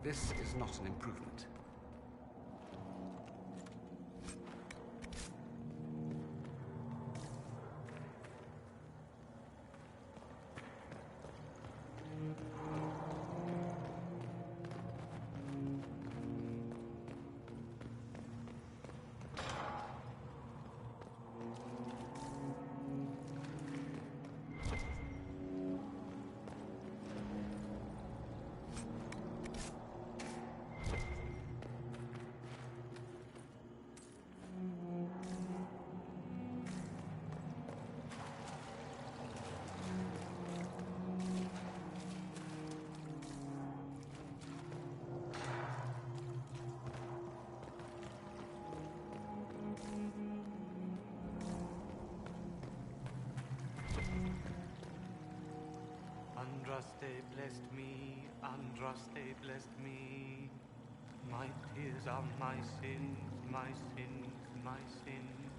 This is not an improvement. Andraste blessed me, Andraste blessed me. My tears are my sins, my sins, my sins.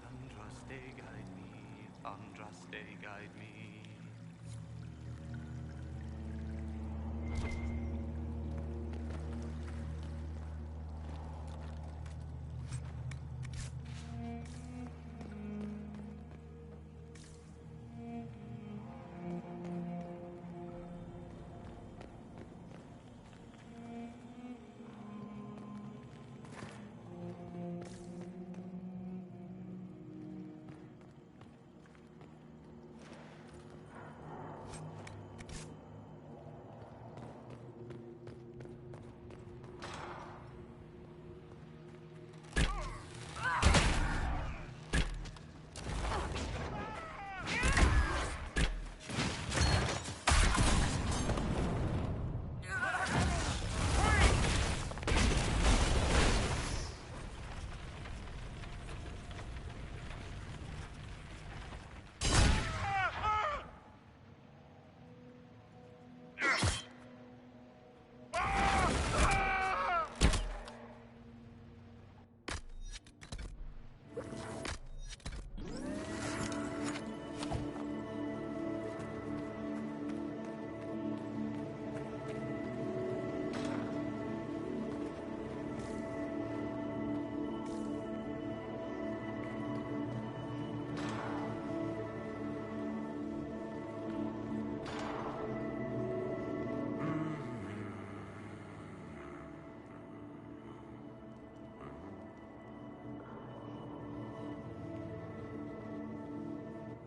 Andraste guide me, Andraste guide me.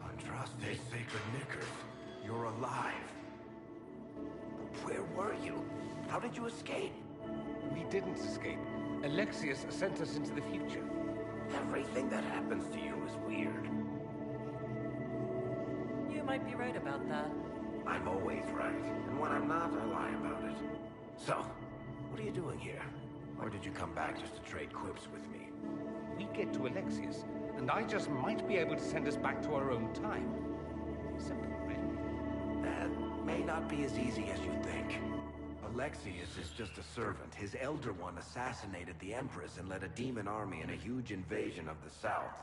Andraste sacred knickers. You're alive. Where were you? How did you escape? We didn't escape. Alexius sent us into the future. Everything that happens to you is weird. You might be right about that. I'm always right. And when I'm not, I lie about it. So, what are you doing here? Or did you come back just to trade quips with me? We get to Alexius, and I just might be able to send us back to our own time. Simple, really. That may not be as easy as you think. Alexius is just a servant. His Elder One assassinated the Empress and led a demon army in a huge invasion of the South.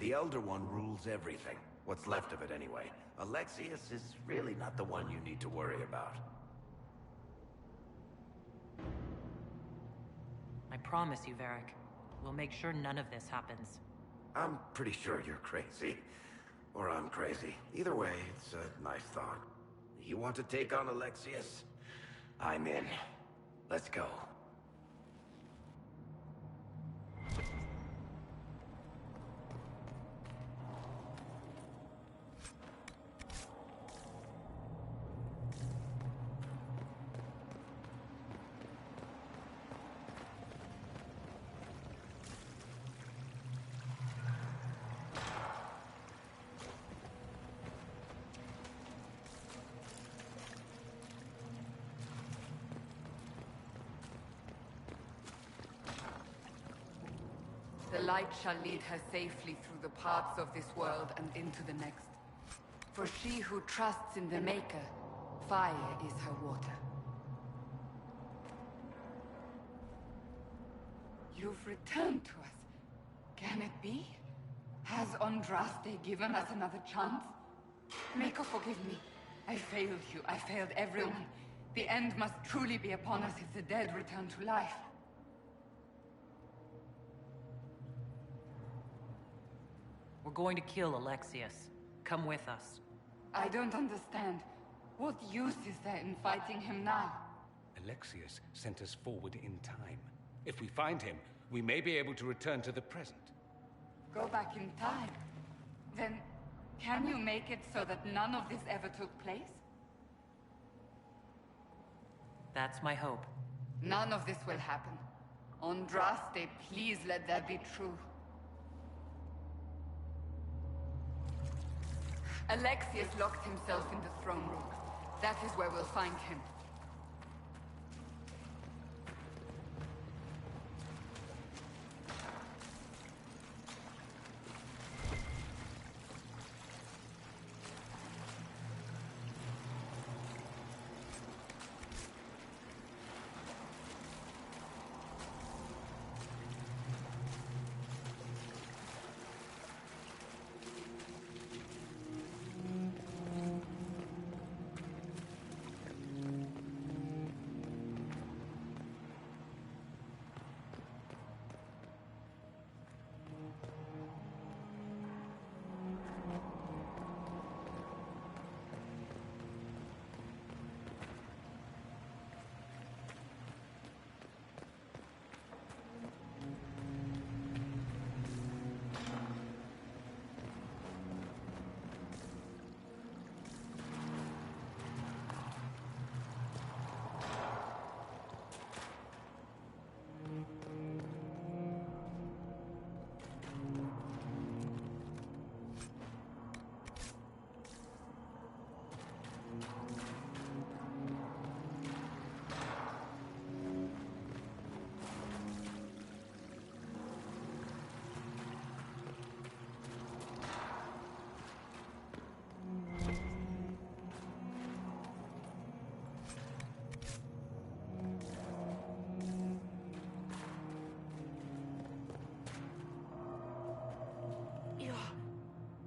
The Elder One rules everything. What's left of it, anyway. Alexius is really not the one you need to worry about. I promise you, Varric. We'll make sure none of this happens. I'm pretty sure you're crazy. Or I'm crazy. Either way, it's a nice thought. You want to take on Alexius? I'm in. Let's go. The light shall lead her safely through the paths of this world and into the next. For she who trusts in the Maker, fire is her water. You've returned to us. Can it be? Has Andraste given us another chance? Maker, forgive me. I failed you. I failed everyone. The end must truly be upon us if the dead return to life. We're going to kill Alexius. Come with us. I don't understand. What use is there in fighting him now? Alexius sent us forward in time. If we find him, we may be able to return to the present. Go back in time? Then, can you make it so that none of this ever took place? That's my hope. None of this will happen. Andraste, please let that be true. Alexius locked himself in the throne room. That is where we'll find him.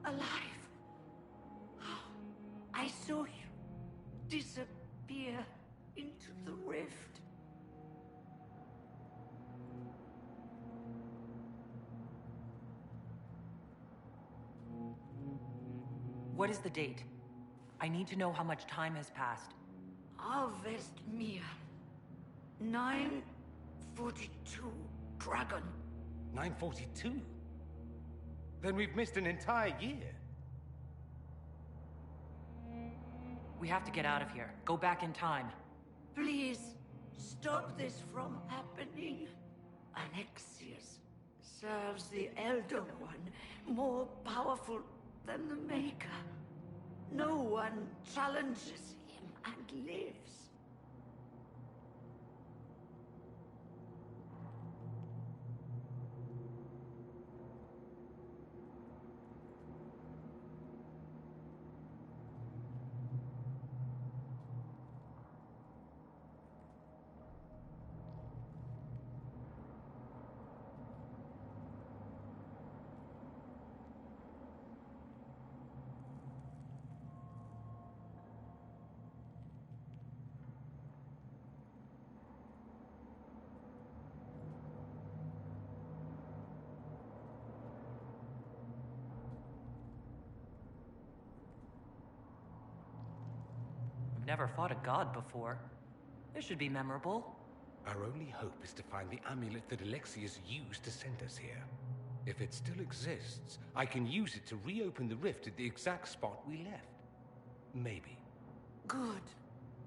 Alive. I saw you disappear into the rift. What is the date? I need to know how much time has passed. Harvest Mir. 942 Dragon. 942? Then we've missed an entire year. We have to get out of here. Go back in time. Please, stop this from happening. Alexius serves the Elder One, more powerful than the Maker. No one challenges him and lives. Never fought a god before. This should be memorable. Our only hope is to find the amulet that Alexius used to send us here. If it still exists, I can use it to reopen the rift at the exact spot we left. Maybe. Good.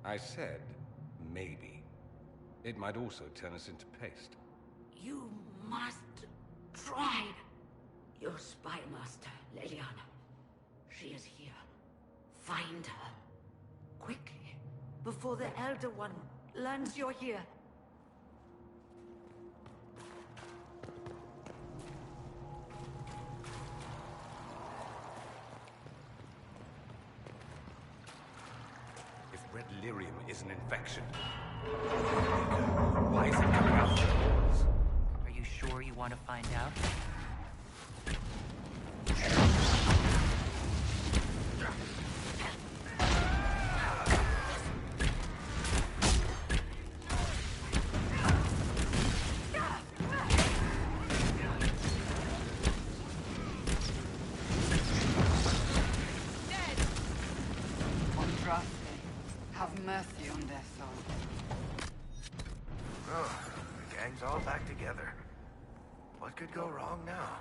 I said, maybe. It might also turn us into paste. You must try. Your spy master, Leliana. She is here. Find her. Quickly, before the Elder One learns you're here. If red lyrium is an infection, why is it coming out of the walls? Are you sure you want to find out? on their soul. Oh, the gang's all back together. What could go wrong now?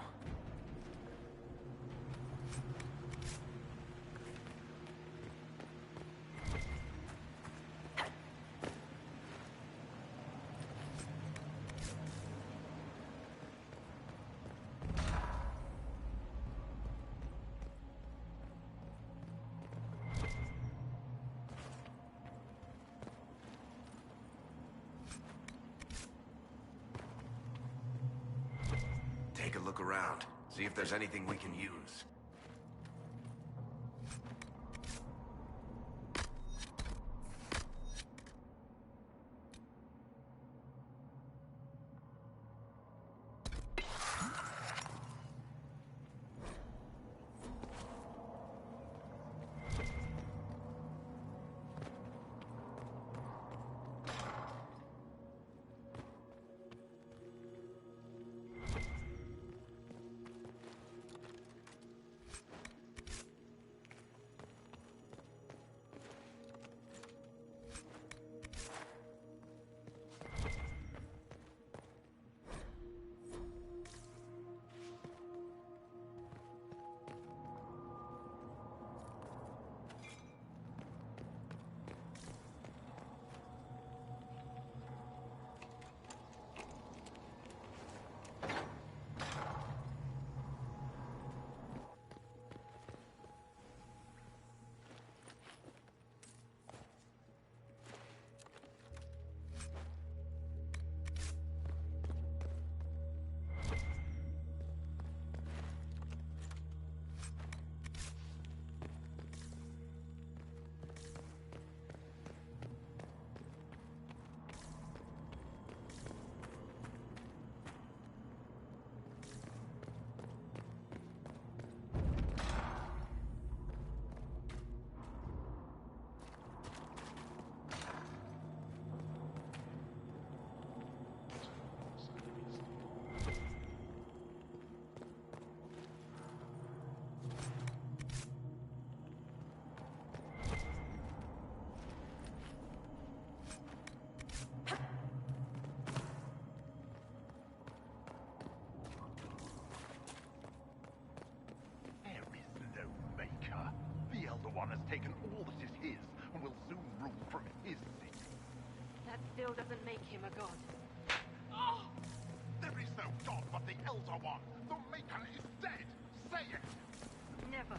Take a look around. See if there's anything we can use. Has taken all that is his, and will soon rule from his seat. That still doesn't make him a god. Oh! There is no god but the Elder One. The Maker is dead. Say it! Never.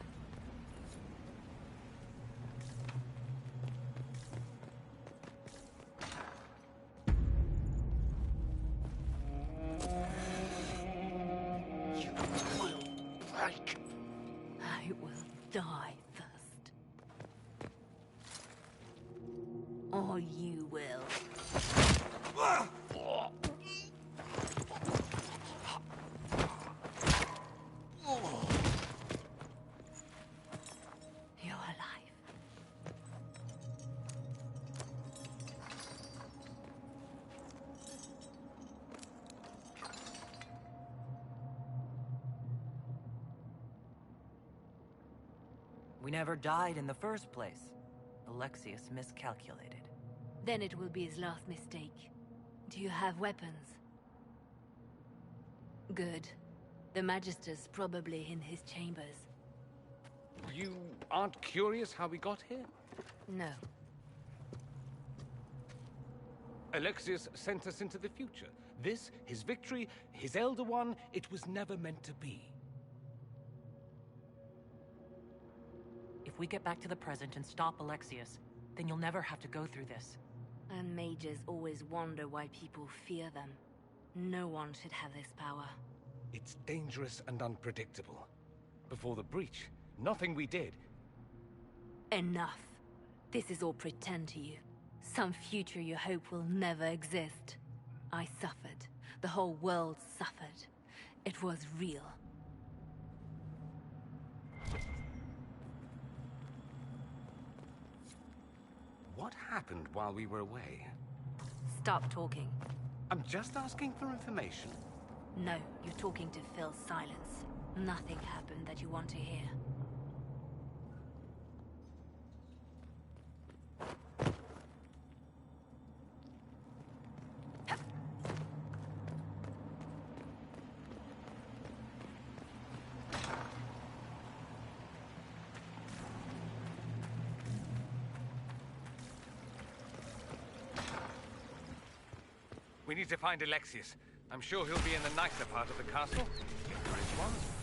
You will break. I will die. Or you will. You're alive. We never died in the first place. Alexius miscalculated. Then it will be his last mistake. Do you have weapons? Good. The Magister's probably in his chambers. You aren't curious how we got here? No. Alexius sent us into the future. This, his victory, his Elder One, it was never meant to be. If we get back to the present and stop Alexius, then you'll never have to go through this. And mages always wonder why people fear them. No one should have this power. It's dangerous and unpredictable. Before the breach, nothing we did. Enough. This is all pretend to you. Some future you hope will never exist. I suffered. The whole world suffered. It was real. What happened while we were away? Stop talking. I'm just asking for information. No, you're talking to fill silence. Nothing happened that you want to hear. We need to find Alexius. I'm sure he'll be in the nicer part of the castle. If there is one.